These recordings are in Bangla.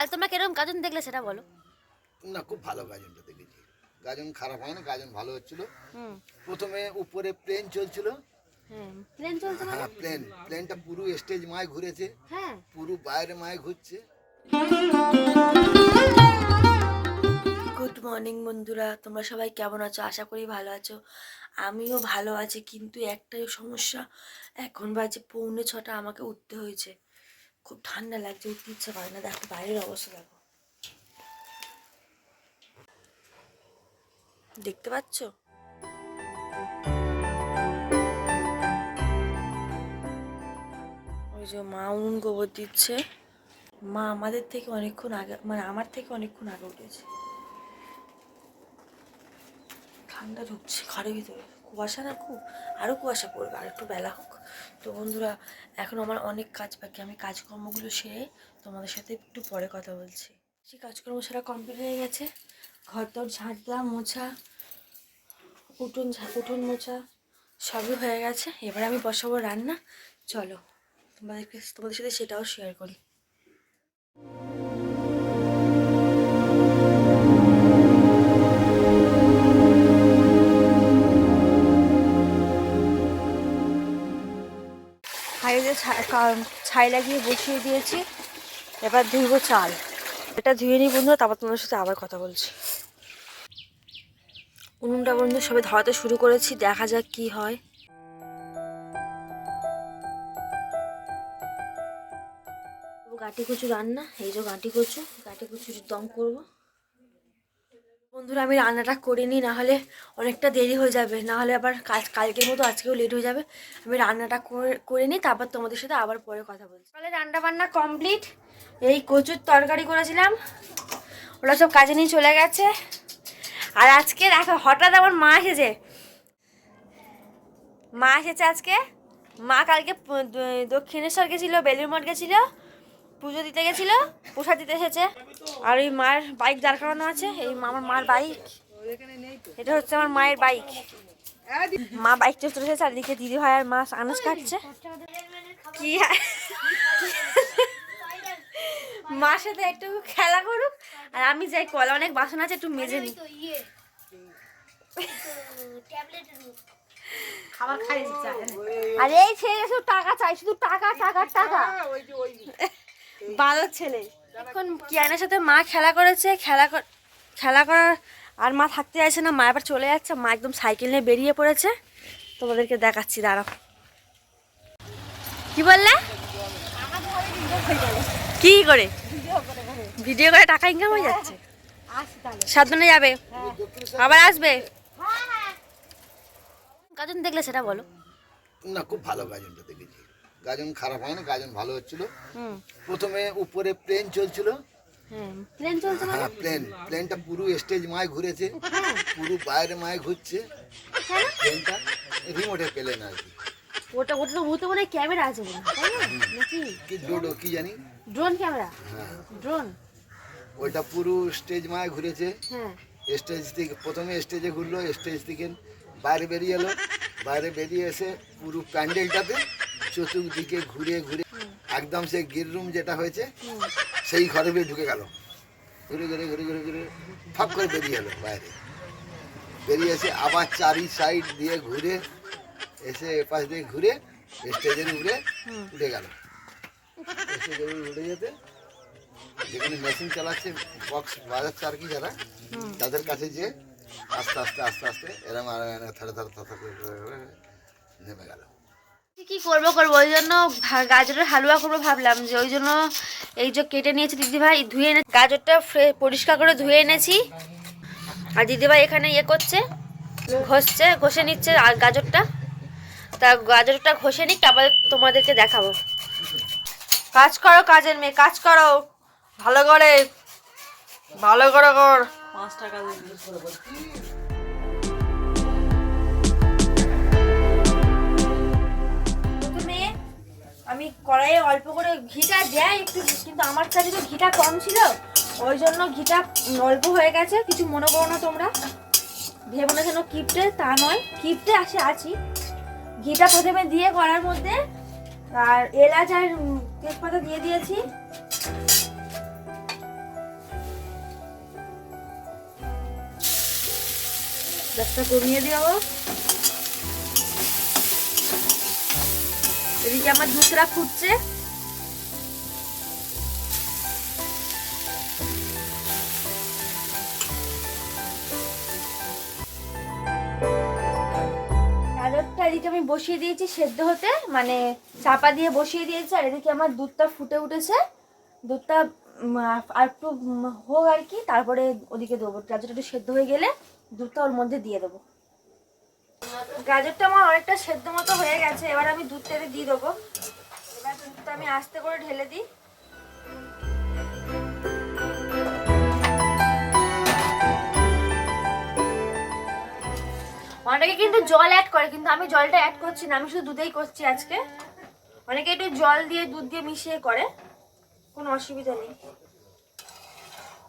আর তোমরা কিরকম গাজন দেখলে সেটা বলো। না, খুব ভালো গাজনটা দেখেছি। গাজন খারাপ হয় না, গাজন ভালো হচ্ছিল। প্রথমে উপরে প্লেন চলছিল। প্লেন চলছে মানে? হ্যাঁ, প্লেনটা পুরো স্টেজ মায় ঘুরেছে। হ্যাঁ, পুরো বাইরে মায় ঘুরছে। গুড মর্নিং বন্ধুরা, তোমরা সবাই কেমন আছো? আশা করি ভালো আছো। আমিও ভালো আছি, কিন্তু একটাই সমস্যা, এখন বাজে 6:45, আমাকে উঠতে হয়েছে। খুব ঠান্ডা লাগছে, উঠতে ইচ্ছা করে না। দেখো বাইরের অবস্থা, দেখো, দেখতে পাচ্ছ? ওই যে মা উনুন গোবর দিচ্ছে। মা আমাদের থেকে অনেকক্ষণ আগে, মানে আমার থেকে অনেকক্ষণ আগে উঠেছে। ঠান্ডা ঢুকছে ঘরের ভিতরে, কুয়াশা না খুব, আরও কুয়াশা পড়বে আর একটু বেলা হোক। তো বন্ধুরা, এখন আমার অনেক কাজ বাকি, আমি কাজকর্মগুলো সেরে তোমাদের সাথে একটু পরে কথা বলছি। সেই কাজকর্ম সেরা কমপ্লিট হয়ে গেছে। ঘর দর ঝাঁট দেওয়া, মোছা, উঠোন মোছা সবই হয়ে গেছে। এবার আমি বসাবো রান্না। চলো তোমাদের সাথে সেটাও শেয়ার করি। হাইয়ে ছাই লাগিয়ে বসিয়ে দিয়েছি, এবার ধুইব চাল। এটা ধুয়ে নিই বন্ধুরা, তারপর তোমাদের সাথে আবার কথা বলছি। উনুনটা বন্ধু সবে ধরাতে শুরু করেছি, দেখা যাক কি হয়। গাঁটি কচু রান্না, এই যে গাঁটি কচুর দম করব। বন্ধুরা, আমি রান্নাটা করে নিই, নাহলে অনেকটা দেরি হয়ে যাবে, নাহলে আবার কালকের মতো আজকেও লেট হয়ে যাবে। আমি রান্নাটা করে নিই, তারপর তোমাদের সাথে আবার পরে কথা বলছি। তাহলে রান্না বান্না কমপ্লিট। এই কচুর তরকারি করেছিলাম, ওরা সব কাজে নিয়ে চলে গেছে। আর আজকে দেখো, হঠাৎ আমার মা এসেছে আজকে। মা কালকে দক্ষিণেশ্বর গেছিলো, বেলুর মঠ গেছিলো, পুজো দিতে গেছিলো, প্রসাদ দিতে এসেছে। আর ওই মায়ের বাইক দাঁড় করানো আছে, এই আমার মার বাইক, এটা হচ্ছে আমার মায়ের বাইক। মা বাইক চলে এসেছে, আর দিকে দিদি ভাই আর মা আনাজ কাটছে। কি মার সাথে একটু খেলা করুক, আর আমি যাই কলা, অনেক বাসন আছে, একটু মেজে নিই। আর এই ছেলে শুধু টাকা চাই, শুধু টাকা টাকা টাকা, বালের ছেলে। এখন কিয়ানের সাথে মা খেলা করেছে, খেলা করার আর মা থাকতে চাইছে না, মা এবার চলে যাচ্ছে। মা একদম সাইকেল নিয়ে বেরিয়ে পড়েছে, তোমাদেরকে দেখাচ্ছি, দাঁড়াও। কি বললে? কি করে ভিডিও করে টাকা ইনকাম হয়ে যাচ্ছে? সাবধানে যাবে, আবার আসবে। গাজন দেখলে সেটা বলো। না, খুব ভালো গাজনটা দেখেছি। গাজন খারাপ হয় না, গাজন ভালো হচ্ছিল। প্রথমে উপরে প্লেন চলছিল। প্লেন চলছে মানে? হ্যাঁ, প্লেনটা পুরো স্টেজ মায় ঘুরেছে। পুরো বাইরে মায় ঘুরছে। প্লেনটা রিমোটে প্লেন আর কি। ওটা তো মনে হয় ক্যামেরা আছে মনে হয়, তাই না? নাকি কি কি জানি, ড্রোন ক্যামেরা? হ্যাঁ, ড্রোন। ওইটা পুরো স্টেজ মায় ঘুরেছে। হ্যাঁ, স্টেজ থেকে প্রথমে স্টেজে ঘুরলো, স্টেজ থেকে বাইরে বেরিয়ে এলো, বাইরে বেরিয়ে এসে পুরো প্যান্ডেলটাতে চতুর্দিকে ঘুরে ঘুরে একদম সে গির রুম যেটা হয়েছে সেই ঘরে ঢুকে গেল। ঘুরে ঘুরে ঘুরে ঘুরে ঘুরে ফাঁক করে বেরিয়ে এলো বাইরে। বেরিয়ে এসে আবার চারি সাইড দিয়ে ঘুরে এসে এপাশ দিয়ে ঘুরে স্টেজের উপরে উঠে গেল। স্টেজের উপরে উঠে যেতে যেখানে মেশিন চালাচ্ছে, বক্স বাজাচ্ছে আর কি, যারা তাদের কাছে যে আস্তে আস্তে আস্তে আস্তে এরম থাড়ে করে নেমে গেল। কি করবো ওই জন্য গাজরের হালুয়া করবো ভাবলাম, যে ওই জন্য এই যে কেটে নিয়েছি দিদিভাই, ধুয়ে এনে গাজরটা পরিষ্কার করে ধুয়ে এনেছি। আর দিদিভাই এখানে ইয়ে করছে, ঘষে নিচ্ছে আর গাজরটা। তা গাজরটা ঘষে নিক, তারপরে তোমাদেরকে দেখাবো। কাজ করো কাজের মেয়ে, কাজ করো ভালো করে, ভালো করে কর। 5 টাকা আমি কড়াইয়ে অল্প করে ঘিটা দেয় একটু, কিন্তু আমার কাছে তো ঘিটা কম ছিল, ওই জন্য ঘিটা অল্প হয়ে গেছে। কিছু মনে করো না তোমরা, ভেবো না যেন কিপটে, তা নয়, কিপটে আছি। ঘিটা প্রথমে দিয়ে কড়ার মধ্যে, আর এলাচ আর তেজপাতা দিয়ে দিয়েছি। গ্যাসটা কমিয়ে দেবো। এদিকে আমার দুধটা ফুটছে। গাজরটা এদিকে আমি বসিয়ে দিয়েছি সেদ্ধ হতে, মানে চাপা দিয়ে বসিয়ে দিয়েছি। আর এদিকে আমার দুধটা ফুটে উঠেছে। দুধটা আর একটু হোক আর কি, তারপরে ওদিকে দেবো। গাজরটা একটু সেদ্ধ হয়ে গেলে দুধটা ওর মধ্যে দিয়ে দেবো। গাজরটা আমার অনেকটা সেদ্ধ মতো হয়ে গেছে, এবার আমি দুধটা দিয়ে দেবো। এবার দুধটা আমি আস্তে করে ঢেলে দিই। অনেকে কিন্তু জল অ্যাড করে, কিন্তু আমি জলটা অ্যাড করছি না, আমি শুধু দুধেই করছি আজকে। অনেকে একটু জল দিয়ে দুধ দিয়ে মিশিয়ে করে, কোনো অসুবিধা নেই।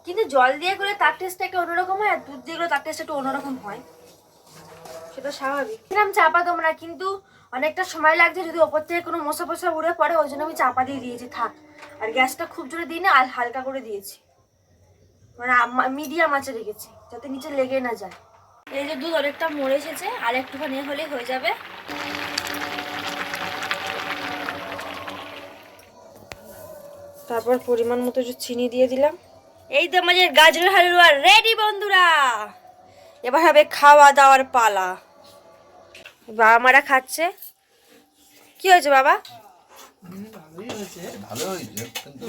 কিন্তু জল দিয়ে করে তার টেস্টটা একটু অন্যরকম হয়, আর দুধ দিয়ে করে তার টেস্ট একটু অন্যরকম হয়, সেটা স্বাভাবিক। কিরম চাপা তোমরা, কিন্তু অনেকটা সময় লাগছে, যদি ওপর থেকে কোনো মশা ফসা উড়ে পড়ে, ওই জন্য আমি চাপা দিয়ে দিয়েছি থাক। আর গ্যাসটা খুব জোরে দিই না, আর হালকা করে দিয়েছি, মানে মিডিয়াম আঁচে রেখেছি যাতে নিচে লেগে না যায়। এই যে দুধ অনেকটা মরে এসেছে, আর একটুখানি হলে হয়ে যাবে। তারপর পরিমাণ মতো চিনি দিয়ে দিলাম। এই তো আমাদের গাজরের হালুয়া রেডি বন্ধুরা। এবার হবে খাওয়া দাওয়ার পালা। বাবা মারা খাচ্ছে। কি হয়েছে বাবা? ভালো হয়েছে, কিন্তু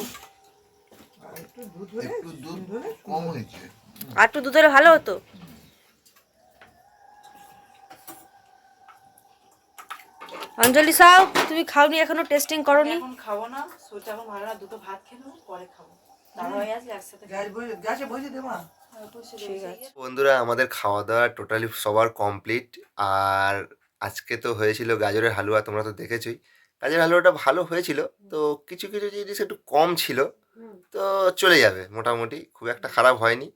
একটু দুধ কম হয়েছে। আর একটু দুধ হলে ভালো হতো। অঞ্জলি সাউ, তুমি খাওনি এখনো, টেস্টিং করোনি? এখন খাবো না, শরীরটা এখন ভালো না, দুটো ভাত খেয়ে নেবো, পরে খাবো। তারপর হয়ে আসলে একসাথে ঠিক আছে। বন্ধুরা, আমাদের খাওয়া দাওয়া টোটালি সবার কমপ্লিট। আর আজকে তো হয়েছিল গাজরের হালুয়া, তোমরা তো দেখেছোই। গাজরের হালুয়াটা ভালো হয়েছিল, তো কিছু কিছু জিনিস একটু কম ছিল, তো চলে যাবে মোটামুটি, খুব একটা খারাপ হয়নি।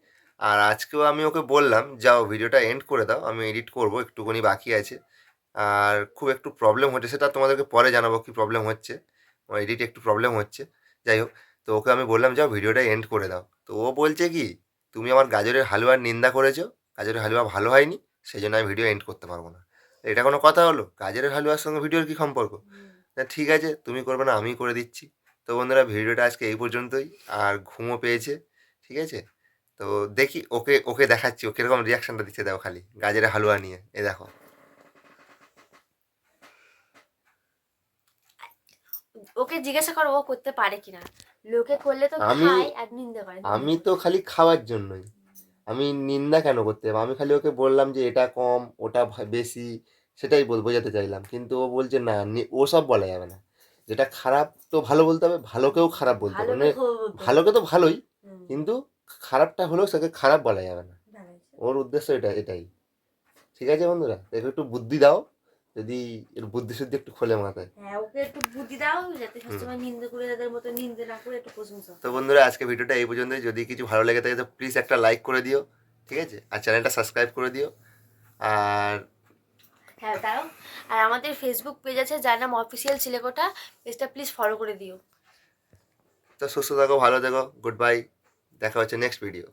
আর আজকেও আমি ওকে বললাম, যাও ভিডিওটা এন্ড করে দাও, আমি এডিট করব, একটুখানি বাকি আছে। আর খুব একটু প্রবলেম হচ্ছে, সেটা তোমাদেরকে পরে জানাবো কী প্রবলেম হচ্ছে, আমার এডিটে একটু প্রবলেম হচ্ছে। যাই হোক, তো ওকে আমি বললাম যাও ভিডিওটা এন্ড করে দাও। তো ও বলছে কি, তুমি আমার গাজরের হালুয়ার নিন্দা করেছো, গাজরের হালুয়া ভালো হয়নি, সেই জন্য আমি ভিডিও এন্ড করতে পারবো না। এটা কোনো কথা হলো? গাজরের হালুয়ার সঙ্গে ভিডিওর কী সম্পর্ক? না ঠিক আছে, তুমি করবে না, আমি করে দিচ্ছি। তো বন্ধুরা, ভিডিওটা আজকে এই পর্যন্তই। আর ঘুমও পেয়েছে, ঠিক আছে? তো দেখি ওকে ওকে দেখাচ্ছি ও কীরকম রিয়াকশানটা দিচ্ছে, দেখো খালি গাজরের হালুয়া নিয়ে, এ দেখো। ওকে জিজ্ঞাসা করো ও করতে পারে কিনা। লোকে করলে তো আমি- খায় আর নিন্দা করে। আমি তো খালি খাওয়ার জন্যই, আমি নিন্দা কেন করতে যাবো? আমি খালি ওকে বললাম যে এটা কম, ওটা বেশি, সেটাই বোঝাতে চাইলাম। কিন্তু ও বলছে না, ও সব বলা যাবে না, যেটা খারাপ তো ভালো বলতে হবে, ভালোকেও খারাপ বলতে হবে, মানে ভালোকে তো ভালোই, কিন্তু খারাপটা হলেও সেকে খারাপ বলা যাবে না। ওর উদ্দেশ্য এটাই। ঠিক আছে বন্ধুরা, একে একটু বুদ্ধি দাও, যদি এর বুদ্ধি শুদ্ধি একটু খোলে মাথায়। হ্যাঁ, ওকে একটু বুদ্ধি দাও যাতে সবসময় নিন্দা করে তাদের মতো নিন্দা না করে একটু প্রশংসা। তো বন্ধুরা, আজকে ভিডিওটা এই পর্যন্তই। যদি কিছু ভালো লেগে থাকে তো প্লিজ একটা লাইক করে দিও, ঠিক আছে? আর চ্যানেলটা সাবস্ক্রাইব করে দিও। আর হ্যাঁ দাও। আর আমাদের ফেসবুক পেজ আছে যার নাম অফিসিয়াল চিলেকোঠা, পেজটা প্লিজ ফলো করে দিও। তো সুস্থ থাকো, ভালো থাকো, গুড বাই, দেখা হচ্ছে নেক্সট ভিডিও।